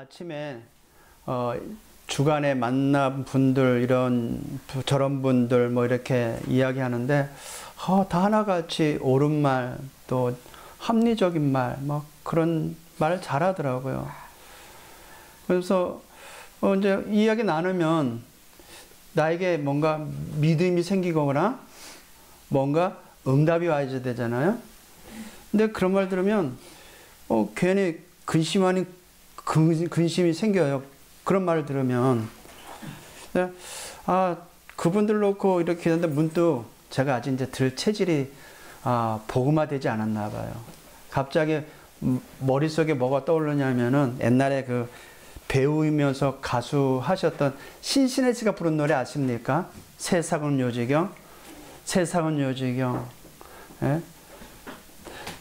아침에 주간에 만난 분들 저런 분들 뭐 이렇게 이야기하는데 다 하나같이 옳은 말 또 합리적인 말 막 그런 말 잘하더라고요. 그래서 이제 이야기 나누면 나에게 뭔가 믿음이 생기거나 뭔가 응답이 와야 되잖아요. 근데 그런 말 들으면 괜히 근심이 생겨요. 그런 말을 들으면. 그분들 놓고 이렇게 했는데 문득 제가 아직 이제 들 체질이 복음화되지 않았나 봐요. 갑자기 머릿속에 뭐가 떠오르냐면은 옛날에 그 배우이면서 가수 하셨던 신신혜 씨가 부른 노래 아십니까? 세상은 요지경. 세상은 요지경. 예?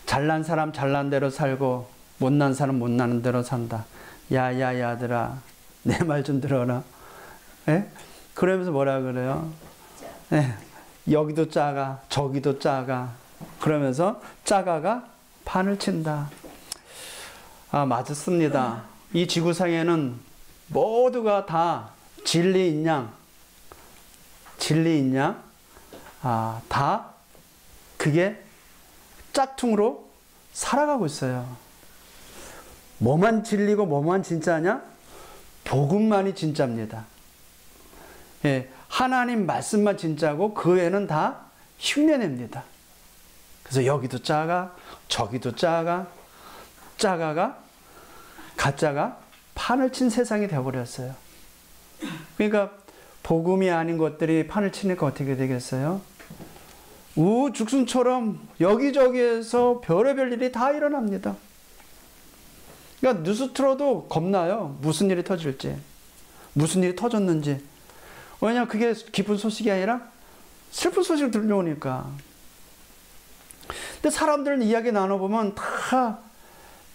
잘난 사람 잘난 대로 살고 못난 사람 못나는 대로 산다. 야야야들아 내 말 좀 들어라. 예? 그러면서 뭐라 그래요? 예. 여기도 작아 저기도 작아 그러면서 작아가 판을 친다. 맞습니다. 이 지구상에는 모두가 다 진리인 양 다 그게 짝퉁으로 살아가고 있어요. 뭐만 진리고 뭐만 진짜냐? 복음만이 진짜입니다. 예, 하나님 말씀만 진짜고 그 외에는 다 흉내냅니다. 그래서 여기도 작아 저기도 작아가 가짜가 판을 친 세상이 되어버렸어요. 그러니까 복음이 아닌 것들이 판을 치니까 어떻게 되겠어요? 우죽순처럼 여기저기에서 별의별 일이 다 일어납니다. 그러니까 뉴스 틀어도 겁나요. 무슨 일이 터질지, 무슨 일이 터졌는지. 왜냐하면 그게 기쁜 소식이 아니라 슬픈 소식을 들려오니까. 근데 사람들은 이야기 나눠보면 다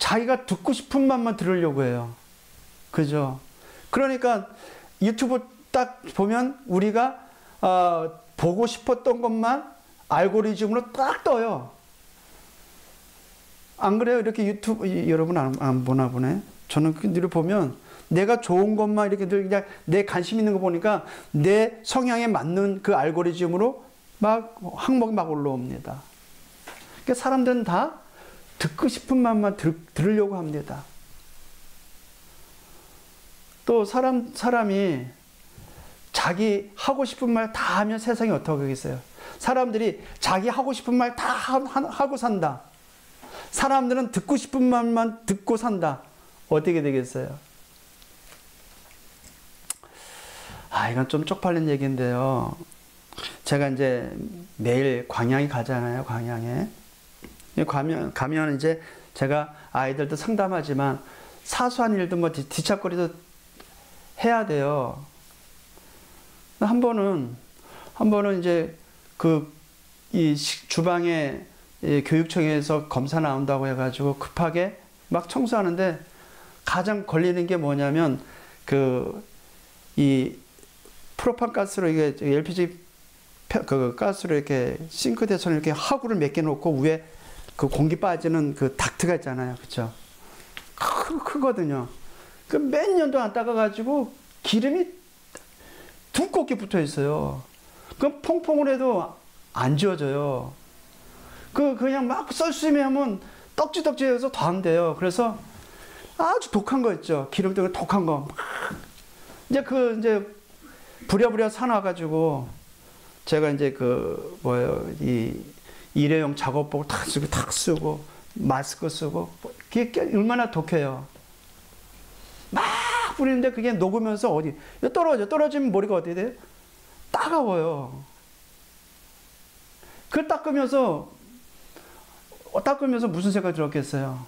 자기가 듣고 싶은 말만 들으려고 해요. 그죠? 그러니까 유튜브 딱 보면 우리가 보고 싶었던 것만 알고리즘으로 딱 떠요. 안 그래요? 이렇게 유튜브 여러분 안 보나 보네. 저는 늘 보면 내가 좋은 것만 이렇게 늘 그냥 내 관심 있는 거 보니까 내 성향에 맞는 그 알고리즘으로 막 항목이 막 올라옵니다. 그러니까 사람들은 다 듣고 싶은 말만 들으려고 합니다. 또 사람이 자기 하고 싶은 말 다 하면 세상이 어떻게 하겠어요? 사람들이 자기 하고 싶은 말 다 하고 산다. 사람들은 듣고 싶은 말만 듣고 산다. 어떻게 되겠어요? 이건 좀 쪽팔린 얘기인데요. 제가 이제 매일 광양에 가잖아요. 광양에. 가면 이제 제가 아이들도 상담하지만 사소한 일도 뭐 뒤척거리도 해야 돼요. 한 번은 이제 이 주방에 교육청에서 검사 나온다고 해가지고 급하게 막 청소하는데 가장 걸리는 게 뭐냐면 이 프로판 가스로 이게 LPG 가스로 이렇게 싱크대에서 이렇게 하구를 몇 개 놓고 위에 그 공기 빠지는 그 닥트가 있잖아요. 그쵸? 크거든요. 그 몇 년도 안 닦아가지고 기름이 두껍게 붙어 있어요. 그럼 퐁퐁을 해도 안 지워져요. 그냥 막 썰수미 하면 떡지떡지해서 더 안 돼요. 그래서 아주 독한 거 있죠. 기름 때문에 독한 거. 이제 부랴부랴 사놔가지고 제가 이제 이 일회용 작업복을 탁 쓰고 마스크 쓰고 그게 얼마나 독해요. 막 뿌리는데 그게 녹으면서 떨어지면 머리가 어떻게 돼요? 따가워요. 그걸 닦으면서 무슨 생각이 들었겠어요?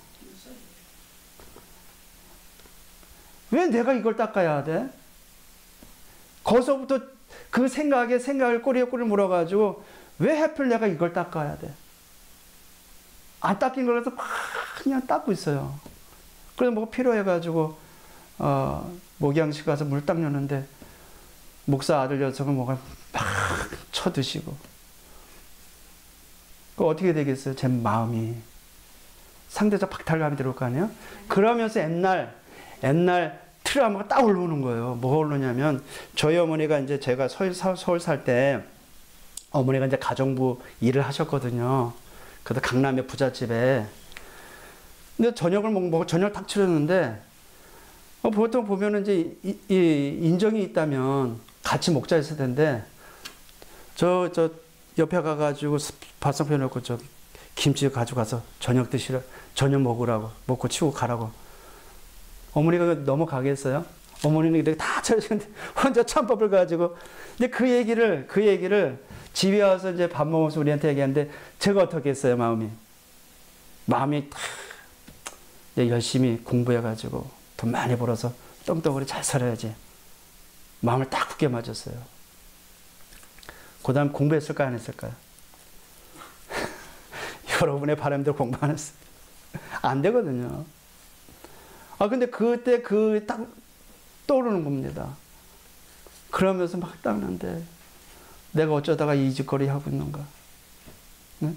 왜 내가 이걸 닦아야 돼? 거기서부터 그 생각을 꼬리에 물어가지고 왜 하필 내가 이걸 닦아야 돼? 안 닦인 걸 해서 막 그냥 닦고 있어요. 그래서 뭐가 필요해가지고 목양식 가서 물 닦려는데 목사 아들 녀석은 뭐가 막 쳐드시고 어떻게 되겠어요? 제 마음이 상대적 박탈감이 들어올 거 아니에요? 그러면서 옛날 트라우마가 딱 올라오는 거예요. 뭐가 올라오냐면 저희 어머니가 이제 제가 서울 살 때 어머니가 이제 가정부 일을 하셨거든요. 그래도 강남의 부잣집에. 근데 저녁을 먹고 저녁을 딱 차렸는데 보통 보면은 이제 이 인정이 있다면 같이 먹자 했을 텐데 저 옆에 가가지고 밥상 펴놓고 저 김치 가져가서 저녁 드시라, 저녁 먹으라고, 먹고 치우고 가라고. 어머니가 넘어가겠어요? 어머니는 이렇게 다 차리시는데 혼자 찬밥을 가지고. 근데 그 얘기를 집에 와서 이제 밥 먹으면서 우리한테 얘기하는데 제가 어떻게 했어요, 마음이 딱 이제 열심히 공부해가지고 돈 많이 벌어서 떵떵거리 잘 살아야지. 마음을 딱 굳게 맞았어요. 그 다음 공부했을까요, 안 했을까요? 여러분의 바람대로 공부 안 했어요. 안 되거든요. 근데 그때 딱 떠오르는 겁니다. 그러면서 막 닦는데 내가 어쩌다가 이 짓거리 하고 있는가? 네?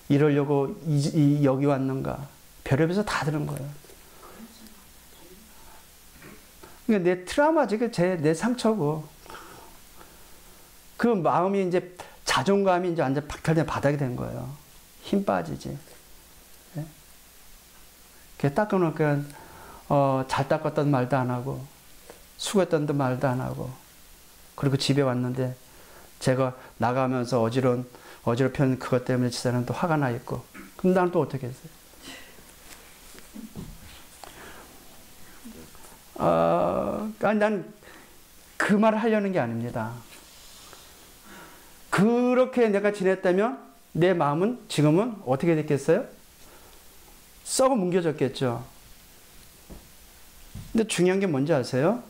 이러려고 여기 왔는가? 별의별에서 다 드는 거예요. 그러니까 내 트라우마지, 내 상처고. 그 마음이 이제 자존감이 이제 완전 박탈된 바닥이 된 거예요. 힘 빠지지. 네? 그게 닦아놓으니까 잘 닦았던 말도 안 하고 수고했던 말도 안 하고 그리고 집에 왔는데 제가 나가면서 어지럽힌 그것 때문에 집사람은 또 화가 나 있고 그럼 나는 또 어떻게 했어요? 난 그 말을 하려는 게 아닙니다. 그렇게 내가 지냈다면 내 마음은 지금은 어떻게 됐겠어요? 썩어 뭉개졌겠죠. 근데 중요한 게 뭔지 아세요?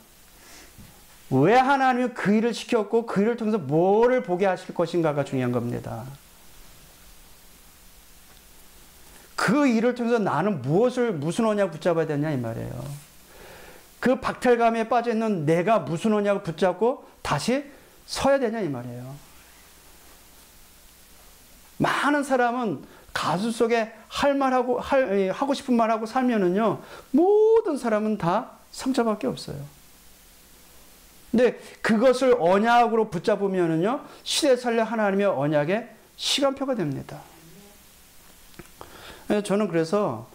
왜 하나님이 그 일을 시켰고 그 일을 통해서 뭐를 보게 하실 것인가가 중요한 겁니다. 그 일을 통해서 나는 무슨 언약을 붙잡아야 되냐 이 말이에요. 그 박탈감에 빠져있는 내가 무슨 언약을 붙잡고 다시 서야 되냐 이 말이에요. 많은 사람은 가슴 속에 하고 싶은 말하고 살면은요, 모든 사람은 다 상처밖에 없어요. 근데 그것을 언약으로 붙잡으면은요, 시대살려 하나님의 언약의 시간표가 됩니다. 저는 그래서,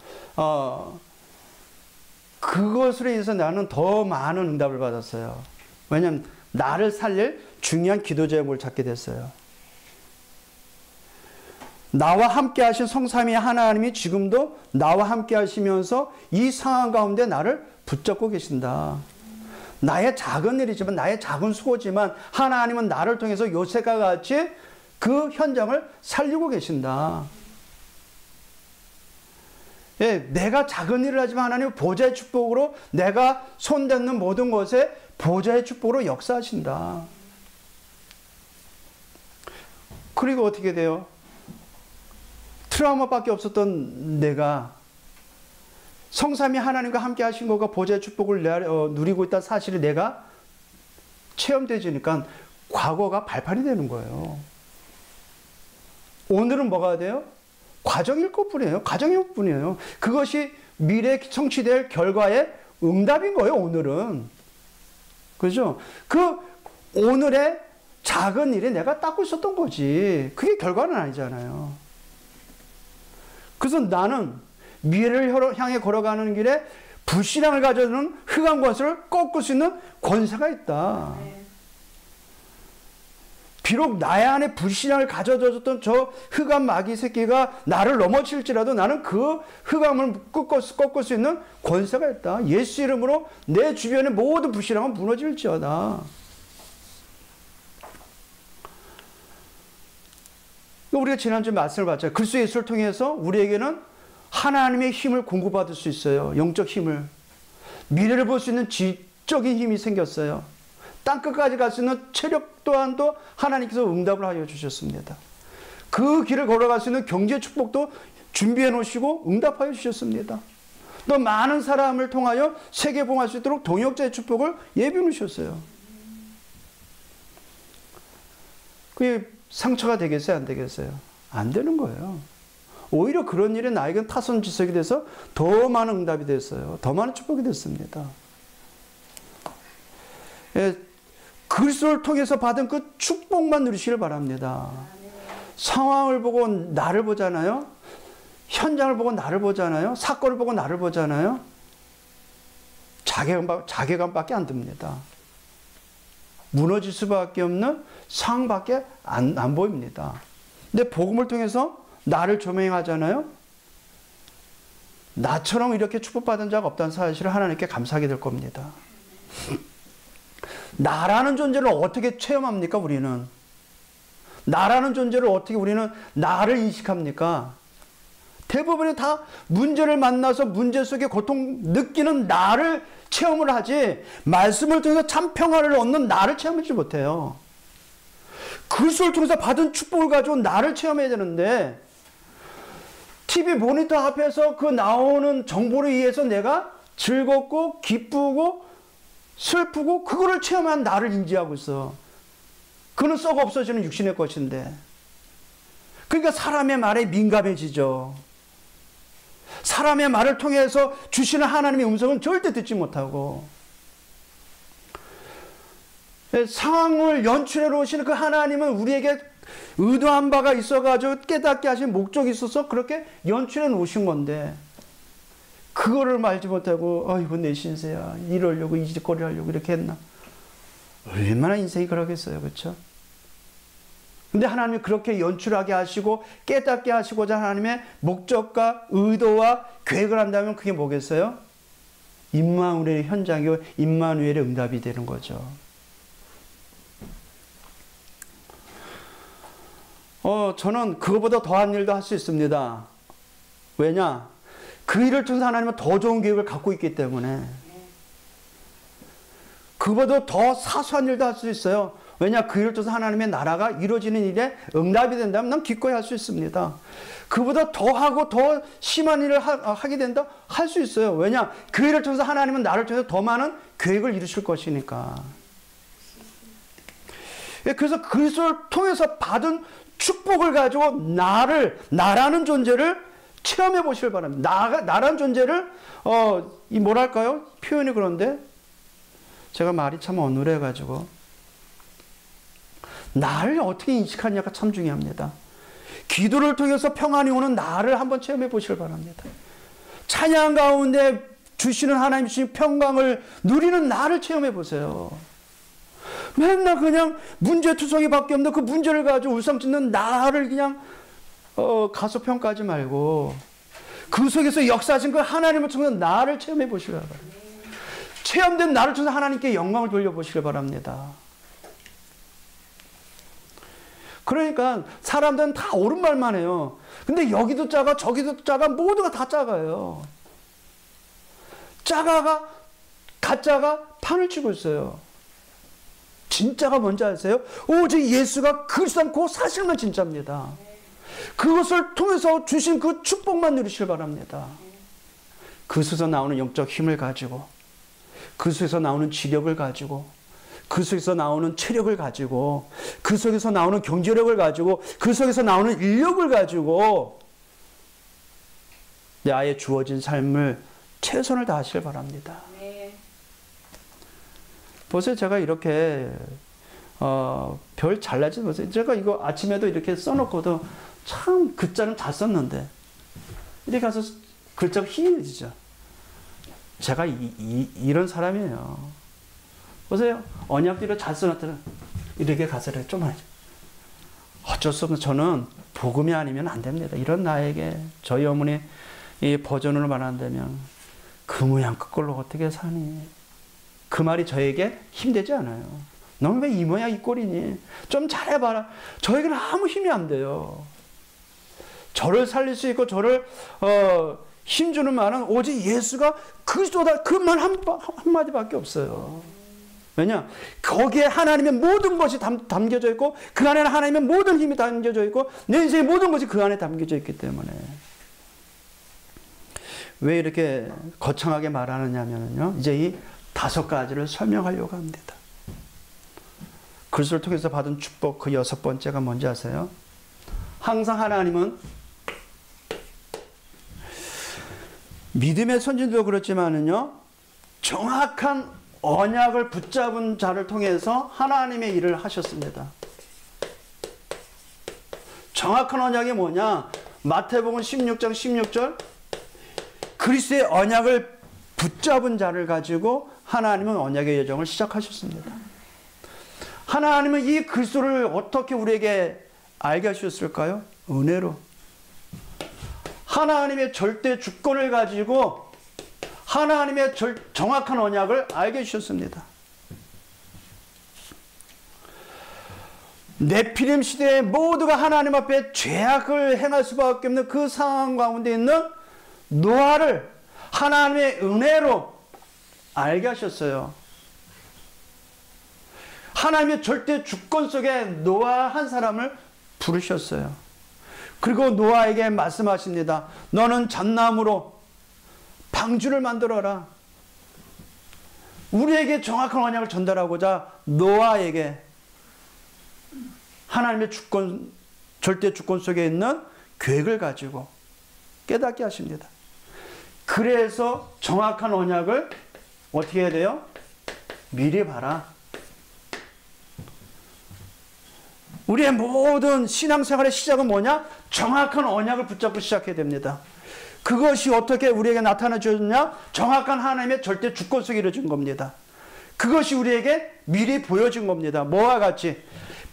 그것으로 인해서 나는 더 많은 응답을 받았어요. 왜냐하면 나를 살릴 중요한 기도 제목을 찾게 됐어요. 나와 함께 하신 성삼위 하나님이 지금도 나와 함께 하시면서 이 상황 가운데 나를 붙잡고 계신다. 나의 작은 일이지만 나의 작은 수고지만 하나님은 나를 통해서 요셉과 같이 그 현장을 살리고 계신다. 예, 내가 작은 일을 하지만 하나님은 보좌의 축복으로 내가 손대는 모든 것에 보좌의 축복으로 역사하신다. 그리고 어떻게 돼요? 트라우마밖에 없었던 내가 성삼위 하나님과 함께 하신 것과 보좌의 축복을 누리고 있다는 사실을 내가 체험되지니까 과거가 발판이 되는 거예요. 오늘은 뭐가 돼요? 과정일 것뿐이에요. 과정일 뿐이에요. 그것이 미래에 성취될 결과의 응답인 거예요. 오늘은. 그죠? 그 오늘의 작은 일에 내가 닦고 있었던 거지. 그게 결과는 아니잖아요. 그래서 나는 미래를 향해 걸어가는 길에 불신앙을 가져오는 흑암 권세를 꺾을 수 있는 권세가 있다. 비록 나의 안에 불신앙을 가져줬던 저 흑암 마귀 새끼가 나를 넘어칠지라도 나는 그 흑암을 꺾을 수 있는 권세가 있다. 예수 이름으로 내 주변의 모든 불신앙은 무너질지어다. 우리가 지난주에 말씀을 봤잖아요. 그리스도 예수를 통해서 우리에게는 하나님의 힘을 공급받을 수 있어요. 영적 힘을. 미래를 볼 수 있는 지적인 힘이 생겼어요. 땅끝까지 갈 수 있는 체력 또한도 하나님께서 응답을 하여 주셨습니다. 그 길을 걸어갈 수 있는 경제 축복도 준비해 놓으시고 응답하여 주셨습니다. 또 많은 사람을 통하여 세계 봉할 수 있도록 동역자의 축복을 예비해 놓으셨어요. 그게 상처가 되겠어요? 안 되겠어요? 안 되는 거예요. 오히려 그런 일이 나에겐 타선지석이 돼서 더 많은 응답이 됐어요. 더 많은 축복이 됐습니다. 예, 그리스도를 통해서 받은 그 축복만 누리시길 바랍니다. 상황을 보고 나를 보잖아요. 현장을 보고 나를 보잖아요. 사건을 보고 나를 보잖아요. 자괴감밖에 안 듭니다. 무너질 수밖에 없는 상황밖에 안 보입니다. 근데 복음을 통해서 나를 조명하잖아요. 나처럼 이렇게 축복받은 자가 없다는 사실을 하나님께 감사하게 될 겁니다. 나라는 존재를 어떻게 체험합니까, 우리는? 나라는 존재를 어떻게 우리는 나를 인식합니까? 대부분이 다 문제를 만나서 문제 속에 고통 느끼는 나를 체험을 하지, 말씀을 통해서 참 평화를 얻는 나를 체험하지 못해요. 그리스도를 통해서 받은 축복을 가지고 나를 체험해야 되는데, TV 모니터 앞에서 그 나오는 정보를 의해서 내가 즐겁고 기쁘고 슬프고 그거를 체험한 나를 인지하고 있어. 그는 썩어 없어지는 육신의 것인데. 그러니까 사람의 말에 민감해지죠. 사람의 말을 통해서 주시는 하나님의 음성은 절대 듣지 못하고, 상황을 연출해 놓으시는 그 하나님은 우리에게 의도한 바가 있어가지고 깨닫게 하신 목적이 있어서 그렇게 연출해 놓으신 건데, 그거를 말지 못하고 아이고 내 신세야, 이러려고 이 짓거리 하려고 이렇게 했나. 얼마나 인생이 그러겠어요. 그렇죠? 근데 하나님이 그렇게 연출하게 하시고 깨닫게 하시고자 하나님의 목적과 의도와 계획을 한다면 그게 뭐겠어요? 임마누엘의 현장이고 임마누엘의 응답이 되는 거죠. 저는 그거보다 더한 일도 할 수 있습니다. 왜냐? 그 일을 통해서 하나님은 더 좋은 계획을 갖고 있기 때문에. 그거보다 더 사소한 일도 할 수 있어요. 왜냐? 그 일을 통해서 하나님의 나라가 이루어지는 일에 응답이 된다면 난 기꺼이 할 수 있습니다. 그보다 더 하고 더 심한 일을 하게 된다? 할 수 있어요. 왜냐? 그 일을 통해서 하나님은 나를 통해서 더 많은 계획을 이루실 것이니까. 그래서 그리스도를 통해서 받은 축복을 가지고 나라는 존재를 체험해 보시길 바랍니다. 나라는 존재를, 뭐랄까요? 표현이 그런데, 제가 말이 참 어눌해가지고, 나를 어떻게 인식하냐가 참 중요합니다. 기도를 통해서 평안이 오는 나를 한번 체험해 보시길 바랍니다. 찬양 가운데 주시는 하나님 주신 평강을 누리는 나를 체험해 보세요. 맨날 그냥 문제투성이밖에 없는 그 문제를 가지고 울상짓는 나를 그냥 가소평가하지 말고 그 속에서 역사하신 그 하나님을 통해서 나를 체험해 보시길 바랍니다. 체험된 나를 통해서 하나님께 영광을 돌려보시길 바랍니다. 그러니까 사람들은 다 옳은 말만 해요. 근데 여기도 작아 저기도 작아 모두가 다 작아요. 가짜가 판을 치고 있어요. 진짜가 뭔지 아세요? 오직 예수가 그리스도 그 사실만 진짜입니다. 그것을 통해서 주신 그 축복만 누리시길 바랍니다. 그 속에서 나오는 영적 힘을 가지고, 그 속에서 나오는 지력을 가지고, 그 속에서 나오는 체력을 가지고, 그 속에서 나오는 경제력을 가지고, 그 속에서 나오는 인력을 가지고 나의 주어진 삶을 최선을 다하시길 바랍니다. 보세요. 제가 이렇게 별 잘나지 보세요. 제가 이거 아침에도 이렇게 써놓고도 참 글자는 잘 썼는데 이렇게 가서 글자가 희미해지죠. 제가 이런 사람이에요. 보세요. 언약들을 잘 써놨더니 이렇게 가서를 좀 하죠. 어쩔 수 없는, 저는 복음이 아니면 안 됩니다. 이런 나에게 저희 어머니 이 버전으로 말한다면 그 모양 그 꼴로 어떻게 사니? 그 말이 저에게 힘되지 않아요. 너는 왜 이 모양 이 꼴이니? 좀 잘해봐라. 저에게는 아무 힘이 안 돼요. 저를 살릴 수 있고 저를 힘주는 말은 오직 예수가 그리스도다. 그 말 한마디밖에 없어요. 왜냐? 거기에 하나님의 모든 것이 담겨져 있고 그 안에는 하나님의 모든 힘이 담겨져 있고 내 인생의 모든 것이 그 안에 담겨져 있기 때문에. 왜 이렇게 거창하게 말하느냐면요, 이제 이 5가지를 설명하려고 합니다. 그리스도를 통해서 받은 축복 그 6번째가 뭔지 아세요? 항상 하나님은 믿음의 선진도 그렇지만은요, 정확한 언약을 붙잡은 자를 통해서 하나님의 일을 하셨습니다. 정확한 언약이 뭐냐? 마태복음 16장 16절, 그리스도의 언약을 붙잡은 자를 가지고 하나님은 언약의 여정을 시작하셨습니다. 하나님은 이 그리스도를 어떻게 우리에게 알게 하셨을까요? 은혜로. 하나님의 절대 주권을 가지고 하나님의 정확한 언약을 알게 해주셨습니다. 네피림 시대에 모두가 하나님 앞에 죄악을 행할 수밖에 없는 그 상황 가운데 있는 노아를 하나님의 은혜로 알게 하셨어요. 하나님의 절대 주권 속에 노아 한 사람을 부르셨어요. 그리고 노아에게 말씀하십니다. 너는 잣나무로 방주를 만들어라. 우리에게 정확한 언약을 전달하고자 노아에게 하나님의 주권, 절대 주권 속에 있는 계획을 가지고 깨닫게 하십니다. 그래서 정확한 언약을 어떻게 해야 돼요? 미리 봐라. 우리의 모든 신앙생활의 시작은 뭐냐? 정확한 언약을 붙잡고 시작해야 됩니다. 그것이 어떻게 우리에게 나타나 주었냐? 정확한 하나님의 절대 주권 속에 이루어진 겁니다. 그것이 우리에게 미리 보여진 겁니다. 뭐와 같이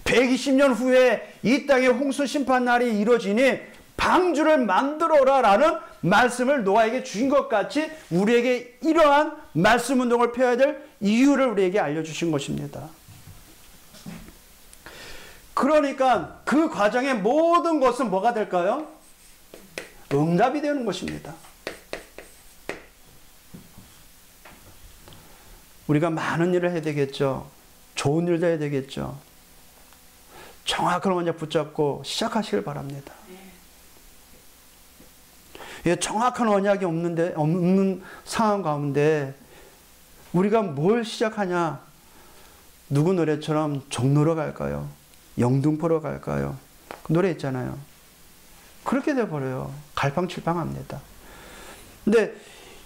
120년 후에 이 땅의 홍수 심판 날이 이루어지니 방주를 만들어라 라는 말씀을 노아에게 주신 것 같이 우리에게 이러한 말씀 운동을 펴야 될 이유를 우리에게 알려주신 것입니다. 그러니까 그 과정의 모든 것은 뭐가 될까요? 응답이 되는 것입니다. 우리가 많은 일을 해야 되겠죠. 좋은 일도 해야 되겠죠. 정확한 언약 붙잡고 시작하시길 바랍니다. 예, 정확한 언약이 없는 상황 가운데 우리가 뭘 시작하냐? 누구 노래처럼 종로로 갈까요? 영등포로 갈까요? 그 노래 있잖아요. 그렇게 돼버려요. 갈팡질팡합니다. 근데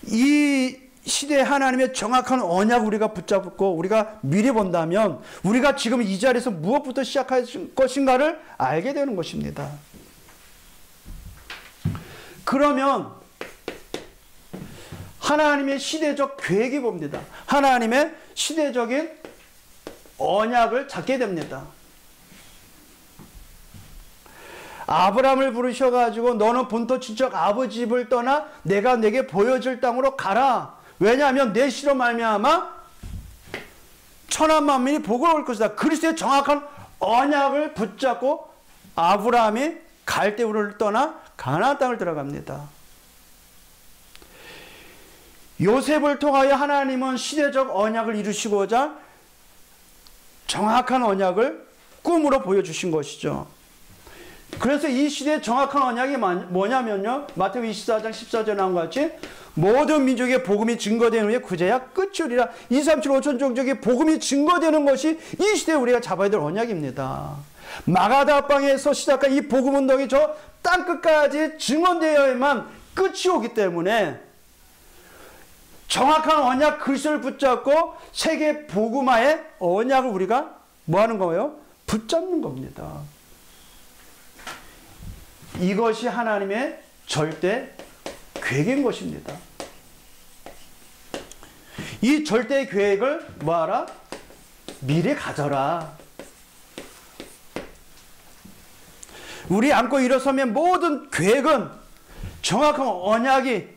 이 시대에 하나님의 정확한 언약 우리가 붙잡고 우리가 미리 본다면 우리가 지금 이 자리에서 무엇부터 시작할 것인가를 알게 되는 것입니다. 그러면 하나님의 시대적 계획이 봅니다. 하나님의 시대적인 언약을 찾게 됩니다. 아브라함을 부르셔가지고 너는 본토 친척 아버지 집을 떠나 내가 내게 보여줄 땅으로 가라. 왜냐하면 내 씨로 말미암아 천한 만민이 복을 얻을 것이다. 그리스도의 정확한 언약을 붙잡고 아브라함이 갈대우를 떠나 가나안 땅을 들어갑니다. 요셉을 통하여 하나님은 시대적 언약을 이루시고자 정확한 언약을 꿈으로 보여주신 것이죠. 그래서 이 시대의 정확한 언약이 뭐냐면요. 마태복음 24장 14절에 나온 것 같이 모든 민족의 복음이 증거되는 후에 그제야 끝이 오리라. 2, 3, 7, 5천 종족의 복음이 증거되는 것이 이 시대에 우리가 잡아야 될 언약입니다. 마가다방에서 시작한 이 복음 운동이 저 땅끝까지 증언되어야만 끝이 오기 때문에 정확한 언약 그리스도를 붙잡고 세계 복음화의 언약을 우리가 뭐 하는 거예요? 붙잡는 겁니다. 이것이 하나님의 절대 계획인 것입니다. 이 절대 계획을 뭐하라? 미리 가져라. 우리 안고 일어서면 모든 계획은 정확한 언약이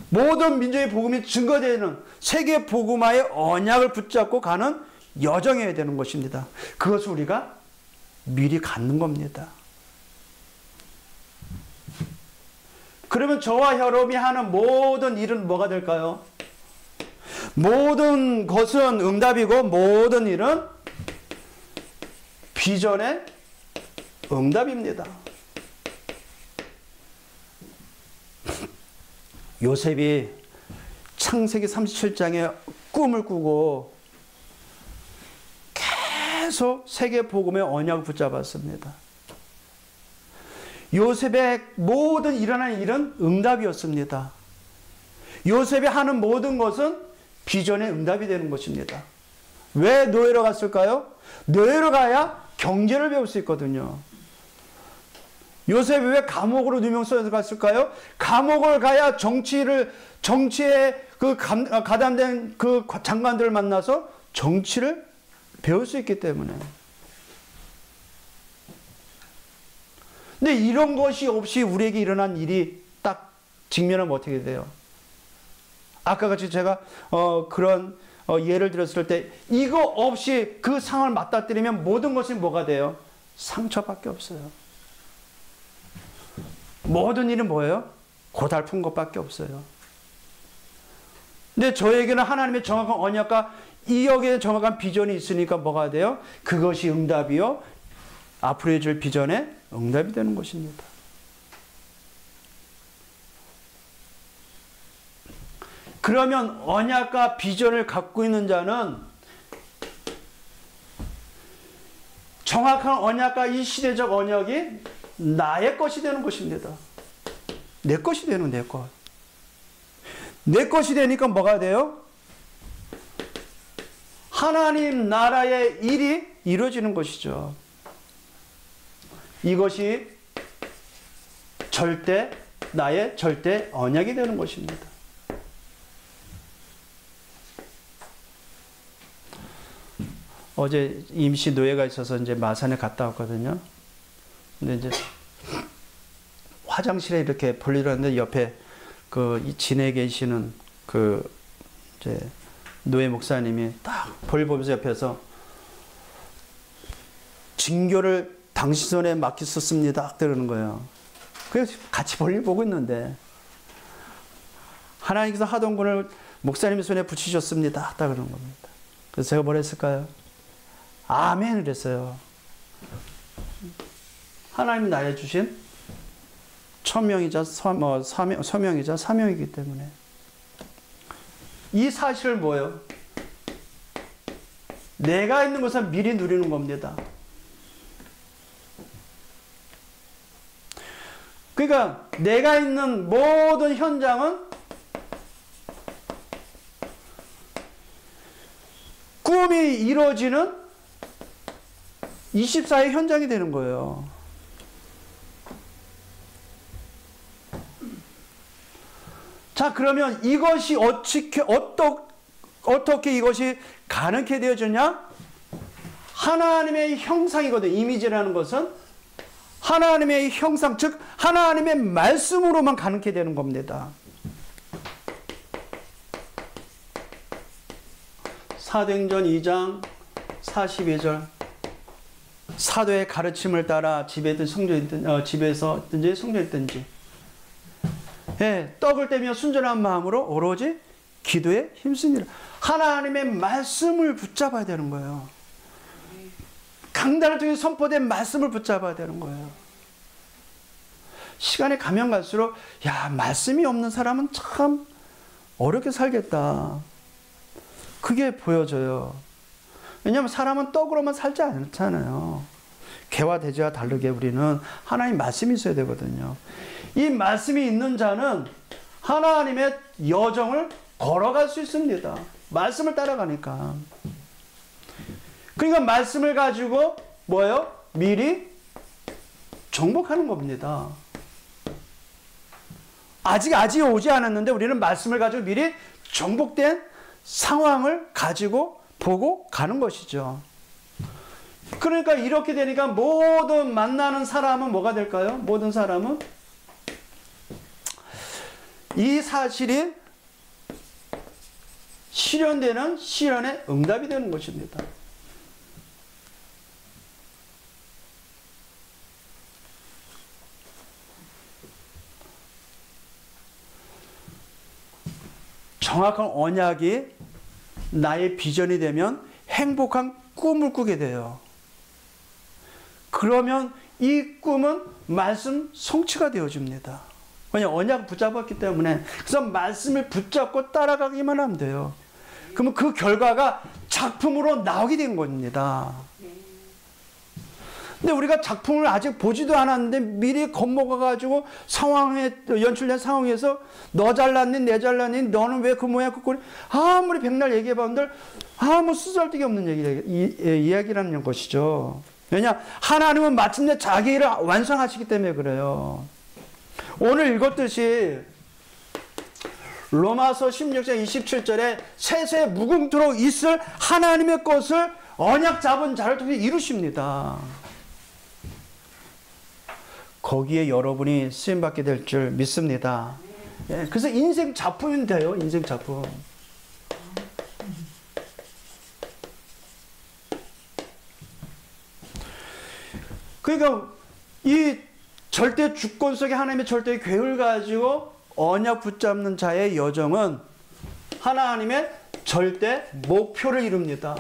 모든 민족의 복음이 증거되는 세계 복음화의 언약을 붙잡고 가는 여정이어야 되는 것입니다. 그것을 우리가 미리 갖는 겁니다. 그러면 저와 여러분이 하는 모든 일은 뭐가 될까요? 모든 것은 응답이고 모든 일은 비전의 응답입니다. 요셉이 창세기 37장에 꿈을 꾸고 계속 세계 복음의 언약을 붙잡았습니다. 요셉의 모든 일어난 일은 응답이었습니다. 요셉이 하는 모든 것은 비전의 응답이 되는 것입니다. 왜 노예로 갔을까요? 노예로 가야 경제를 배울 수 있거든요. 요셉이 왜 감옥으로 누명서에서 갔을까요? 감옥을 가야 정치에 그 가담된 그 장관들을 만나서 정치를 배울 수 있기 때문에. 근데 이런 것이 없이 우리에게 일어난 일이 딱 직면하면 어떻게 돼요? 아까 같이 제가 그런 예를 들었을 때 이거 없이 그 상황을 맞닥뜨리면 모든 것이 뭐가 돼요? 상처밖에 없어요. 모든 일은 뭐예요? 고달픈 것밖에 없어요. 근데 저에게는 하나님의 정확한 언약과 이 여기에 정확한 비전이 있으니까 뭐가 돼요? 그것이 응답이요. 앞으로 해줄 비전에 응답이 되는 것입니다. 그러면 언약과 비전을 갖고 있는 자는 정확한 언약과 이 시대적 언약이 나의 것이 되는 것입니다. 내 것이 되는 내 것. 내 것이 되니까 뭐가 돼요? 하나님 나라의 일이 이루어지는 것이죠. 이것이 나의 절대 언약이 되는 것입니다. 어제 임시 노예가 있어서 이제 마산에 갔다 왔거든요. 근데 이제 화장실에 이렇게 볼일 하는데 옆에 이 진에 계시는 이제 노예 목사님이 딱 볼 보면서 옆에서 징교를 당신 손에 맡겼었습니다. 그러는 거예요. 그래서 같이 볼일 보고 있는데 하나님께서 하던 분을 목사님 손에 붙이셨습니다. 딱 그러는 겁니다. 그래서 제가 뭐라 했을까요? 아멘 그랬어요. 하나님이 나에 주신 천명이자 서명이자 사명이기 때문에 이 사실을 뭐예요? 내가 있는 것을 미리 누리는 겁니다. 그러니까 내가 있는 모든 현장은 꿈이 이루어지는 24의 현장이 되는 거예요. 자, 그러면 이것이 어떻게 이것이 가능하게 되어졌냐? 하나님의 형상이거든. 이미지라는 것은 하나님의 형상, 즉 하나님의 말씀으로만 가능하게 되는 겁니다. 사도행전 2장 42절 사도의 가르침을 따라 집에서든지 성전이든지 떡을 떼며 순전한 마음으로 오로지 기도에 힘쓰니라. 하나님의 말씀을 붙잡아야 되는 거예요. 강단을 통해 선포된 말씀을 붙잡아야 되는 거예요. 시간이 가면 갈수록 말씀이 없는 사람은 참 어렵게 살겠다. 그게 보여져요. 왜냐하면 사람은 떡으로만 살지 않잖아요. 개와 돼지와 다르게 우리는 하나님 말씀이 있어야 되거든요. 이 말씀이 있는 자는 하나님의 여정을 걸어갈 수 있습니다. 말씀을 따라가니까. 그러니까 말씀을 가지고 뭐예요? 미리 정복하는 겁니다. 아직 오지 않았는데 우리는 말씀을 가지고 미리 정복된 상황을 가지고 보고 가는 것이죠. 그러니까 이렇게 되니까 모든 만나는 사람은 뭐가 될까요? 모든 사람은 이 사실이 실현되는 실현의 응답이 되는 것입니다. 정확한 언약이 나의 비전이 되면 행복한 꿈을 꾸게 돼요. 그러면 이 꿈은 말씀 성취가 되어집니다. 왜냐하면 언약을 붙잡았기 때문에. 그래서 말씀을 붙잡고 따라가기만 하면 돼요. 그러면 그 결과가 작품으로 나오게 된 겁니다. 근데 우리가 작품을 아직 보지도 않았는데 미리 겁먹어가지고 상황에, 연출된 상황에서 너 잘났니, 내 잘났니, 너는 왜 그 모양 그 꼴이, 아무리 백날 얘기해봤는들 아무 쓰잘데기 없는 이야기라는 것이죠. 왜냐? 하나님은 마침내 자기 일을 완성하시기 때문에 그래요. 오늘 읽었듯이 로마서 16장 27절에 세세 무궁토록 있을 하나님의 것을 언약 잡은 자를 통해 이루십니다. 거기에 여러분이 쓰임받게 될 줄 믿습니다. 예, 그래서 인생 작품인데요. 인생 작품. 그러니까 이 절대 주권 속에 하나님의 절대 계획을 가지고 언약 붙잡는 자의 여정은 하나님의 절대 목표를 이룹니다.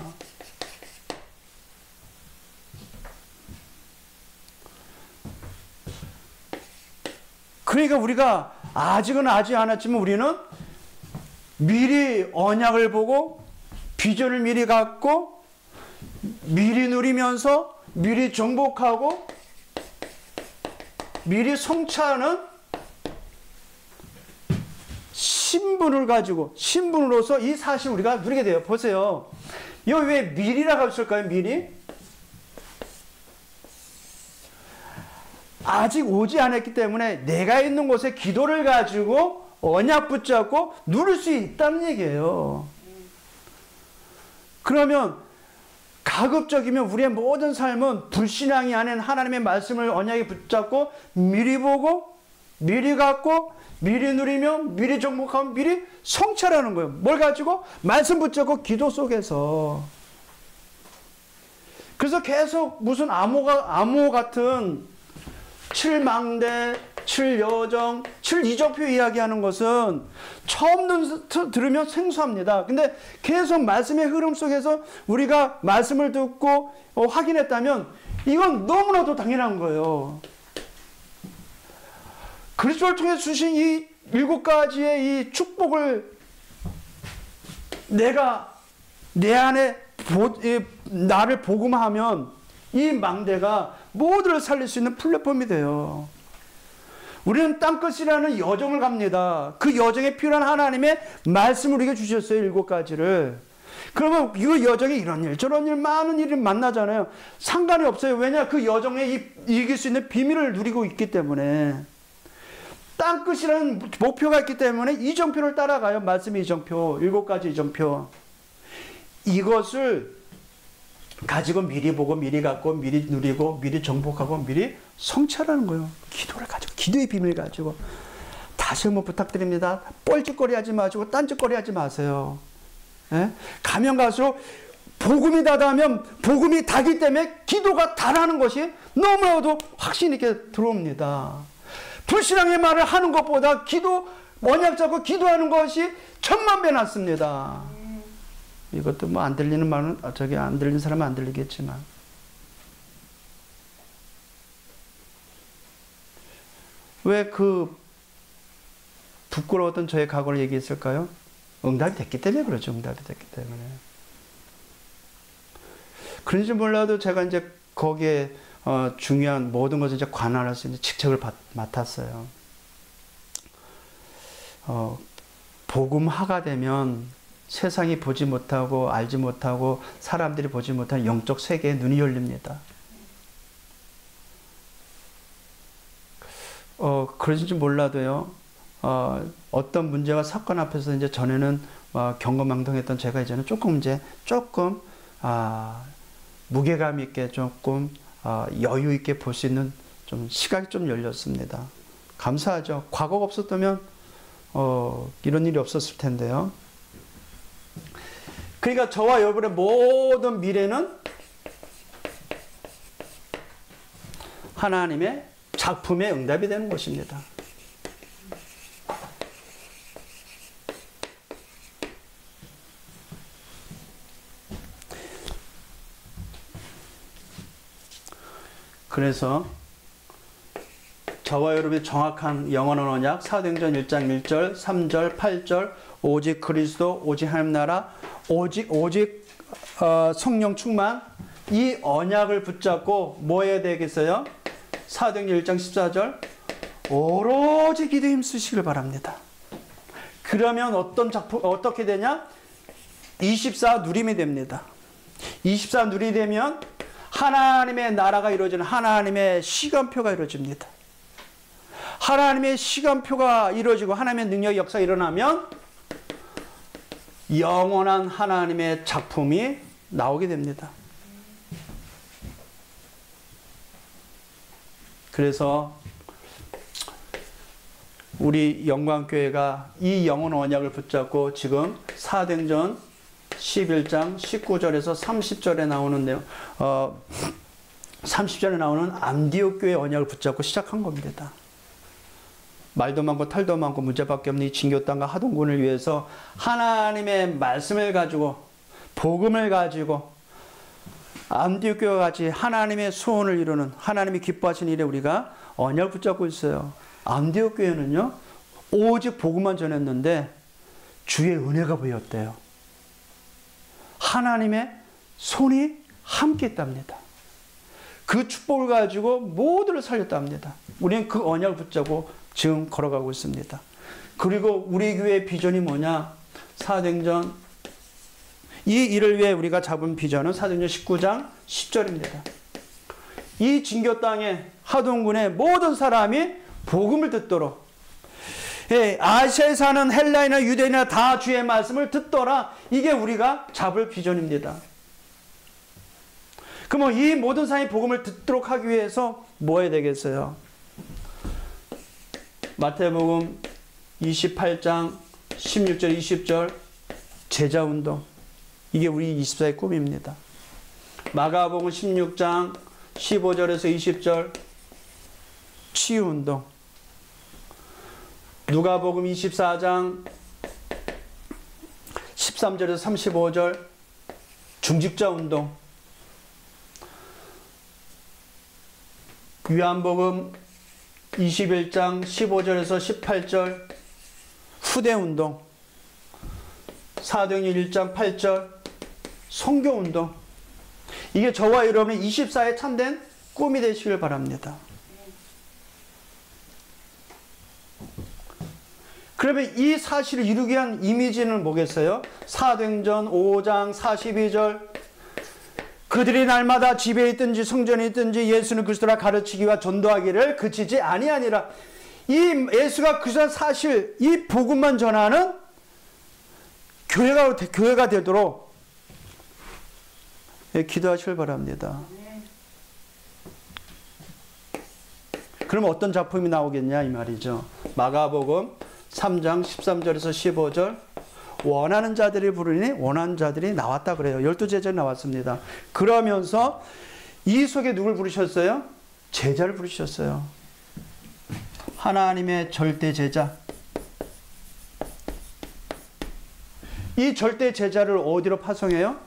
그러니까 우리가 아직은 아직 않았지만 우리는 미리 언약을 보고 비전을 미리 갖고 미리 누리면서 미리 정복하고 미리 성취하는 신분을 가지고 신분으로서 이 사실을 우리가 누리게 돼요. 보세요. 여기 왜 미리라고 했을까요? 미리? 아직 오지 않았기 때문에 내가 있는 곳에 기도를 가지고 언약 붙잡고 누릴 수 있다는 얘기예요. 그러면 가급적이면 우리의 모든 삶은 불신앙이 아닌 하나님의 말씀을 언약에 붙잡고 미리 보고 미리 갖고 미리 누리며 미리 정복하면 미리 성취하라는 거예요. 뭘 가지고? 말씀 붙잡고 기도 속에서. 그래서 계속 무슨 암호 같은 7망대, 7여정, 7이정표 이야기하는 것은 처음 들으면 생소합니다. 근데 계속 말씀의 흐름 속에서 우리가 말씀을 듣고 확인했다면 이건 너무나도 당연한 거예요. 그리스도를 통해 주신 이 7가지의 이 축복을 내가 내 안에 나를 복음하면 이 망대가 모두를 살릴 수 있는 플랫폼이 돼요. 우리는 땅끝이라는 여정을 갑니다. 그 여정에 필요한 하나님의 말씀을 우리에게 주셨어요. 7가지를. 그러면 이 여정에 이런 일 저런 일 많은 일을 만나잖아요. 상관이 없어요. 왜냐? 그 여정에 이길 수 있는 비밀을 누리고 있기 때문에. 땅끝이라는 목표가 있기 때문에 이정표를 따라가요. 말씀의 이정표. 7가지 이정표. 이것을 가지고 미리 보고 미리 갖고 미리 누리고 미리 정복하고 미리 성취하라는 거예요. 기도를 가지고 기도의 비밀 가지고. 다시 한번 부탁드립니다. 뻘짓거리 하지 마시고 딴짓거리 하지 마세요. 예? 가면 갈수록 복음이 닿으면 복음이 닿기 때문에 기도가 닿는 것이 너무나도 확신 있게 들어옵니다. 불신앙의 말을 하는 것보다 언약 잡고 기도하는 것이 천만배 낫습니다. 이것도 뭐 안 들리는 말은 안 들리는 사람은 안 들리겠지만 왜 그 부끄러웠던 저의 각오를 얘기했을까요? 응답이 됐기 때문에 그렇죠. 응답이 됐기 때문에. 그런지 몰라도 제가 이제 거기에 중요한 모든 것을 이제 관할할 수 있는 직책을 맡았어요. 복음화가 되면 세상이 보지 못하고 알지 못하고 사람들이 보지 못하는 영적 세계에 눈이 열립니다. 그러신지 몰라도요. 어떤 문제와 사건 앞에서 이제 전에는 경거망동했던 제가 이제는 조금 무게감 있게 조금 여유 있게 볼 수 있는 좀 시각이 좀 열렸습니다. 감사하죠. 과거가 없었다면 이런 일이 없었을 텐데요. 그러니까 저와 여러분의 모든 미래는 하나님의 작품의 응답이 되는 것입니다. 그래서 저와 여러분의 정확한 영원한 언약 사도행전 1장 1절, 3절, 8절 오직 그리스도, 오직 하나님 나라, 오직 성령 충만, 이 언약을 붙잡고 뭐 해야 되겠어요? 사도행전 1장 14절 오로지 기도에 힘쓰시길 바랍니다. 그러면 어떻게 되냐? 24 누림이 됩니다. 24 누림이 되면 하나님의 나라가 이루어지는 하나님의 시간표가 이루어집니다. 하나님의 시간표가 이루어지고 하나님의 능력 역사가 일어나면 영원한 하나님의 작품이 나오게 됩니다. 그래서 우리 영광교회가 이 영원 언약을 붙잡고 지금 사도행전 11장 19절에서 30절에 나오는 내용, 30절에 나오는 안디옥 교회 언약을 붙잡고 시작한 겁니다. 말도 많고 탈도 많고 문제밖에 없는 이 진교 땅과 하동군을 위해서 하나님의 말씀을 가지고 복음을 가지고 안디옥 교회와 같이 하나님의 소원을 이루는 하나님이 기뻐하신 일에 우리가 언약을 붙잡고 있어요. 안디옥 교회는요 오직 복음만 전했는데 주의 은혜가 보였대요. 하나님의 손이 함께 있답니다. 그 축복을 가지고 모두를 살렸답니다. 우리는 그 언약을 붙잡고 지금 걸어가고 있습니다. 그리고 우리 교회의 비전이 뭐냐? 사도행전 이 일을 위해 우리가 잡은 비전은 사도행전 19장 10절입니다. 이 진교 땅에 하동군의 모든 사람이 복음을 듣도록 아시아에 사는 헬라인이나 유대인이나 다 주의 말씀을 듣더라. 이게 우리가 잡을 비전입니다. 그러면 이 모든 사람이 복음을 듣도록 하기 위해서 뭐 해야 되겠어요? 마태복음 28장 16절 20절 제자운동, 이게 우리 24의 꿈입니다. 마가복음 16장 15절에서 20절 치유운동, 누가복음 24장 13절에서 35절 중직자운동, 요한복음 21장 15절에서 18절 후대운동, 사도행전 1장 8절 선교운동, 이게 저와 여러분의 24의 참된 꿈이 되시길 바랍니다. 그러면 이 사실을 이루기 위한 이미지는 뭐겠어요? 사도행전 5장 42절 그들이 날마다 집에 있든지 성전에 있든지 예수는 그리스도라 가르치기와 전도하기를 그치지 아니하니라. 이 예수가 그리스도란 사실, 이 복음만 전하는 교회가 되도록 기도하시길 바랍니다. 그러면 어떤 작품이 나오겠냐 이 말이죠. 마가복음 3장 13절에서 15절 원하는 자들이 부르니 원하는 자들이 나왔다 그래요. 12제자들이 나왔습니다. 그러면서 이 속에 누굴 부르셨어요? 제자를 부르셨어요. 하나님의 절대 제자. 이 절대 제자를 어디로 파송해요?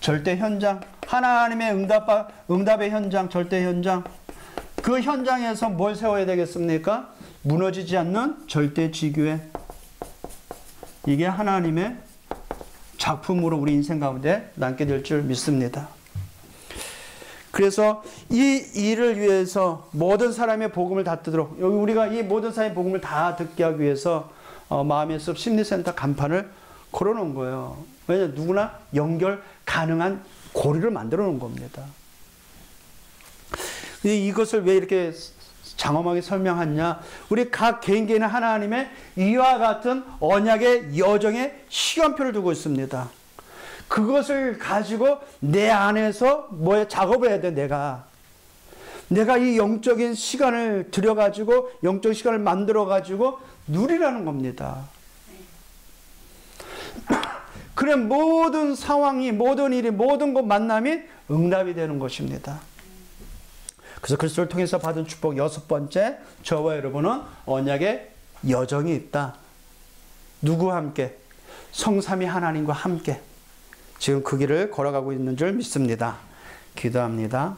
절대 현장. 하나님의 응답의 현장, 절대 현장. 그 현장에서 뭘 세워야 되겠습니까? 무너지지 않는 절대 지교회. 이게 하나님의 작품으로 우리 인생 가운데 남게 될 줄 믿습니다. 그래서 이 일을 위해서 모든 사람의 복음을 다 듣도록, 여기 우리가 이 모든 사람의 복음을 다 듣게 하기 위해서 마음의 숲 심리센터 간판을 걸어놓은 거예요. 왜냐하면 누구나 연결 가능한 고리를 만들어 놓은 겁니다. 이것을 왜 이렇게 장엄하게 설명하냐? 우리 각 개인개인은 하나님의 이와 같은 언약의 여정의 시간표를 두고 있습니다. 그것을 가지고 내 안에서 작업을 해야 돼. 내가 이 영적인 시간을 들여가지고 영적 시간을 만들어가지고 누리라는 겁니다. 그래 모든 상황이, 모든 일이, 모든 것 만남이 응답이 되는 것입니다. 그래서 그리스도를 통해서 받은 축복 6번째, 저와 여러분은 언약의 여정이 있다. 누구와 함께? 성삼위 하나님과 함께 지금 그 길을 걸어가고 있는 줄 믿습니다. 기도합니다.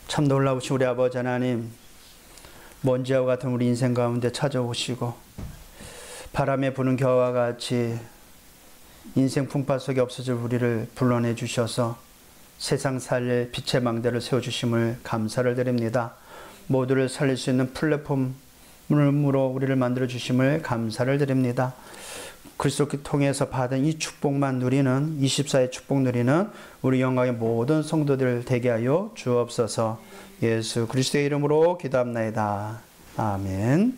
참 놀라우신 우리 아버지 하나님, 먼지와 같은 우리 인생 가운데 찾아오시고 바람에 부는 겨와 같이 인생 풍파 속에 없어질 우리를 불러내 주셔서 세상 살릴 빛의 망대를 세워주심을 감사를 드립니다. 모두를 살릴 수 있는 플랫폼으로 우리를 만들어주심을 감사를 드립니다. 그리스도를 통해서 받은 이 축복만 누리는 24의 축복 누리는 우리 영광의 모든 성도들 되게 하여 주옵소서. 예수 그리스도의 이름으로 기도합나이다. 아멘.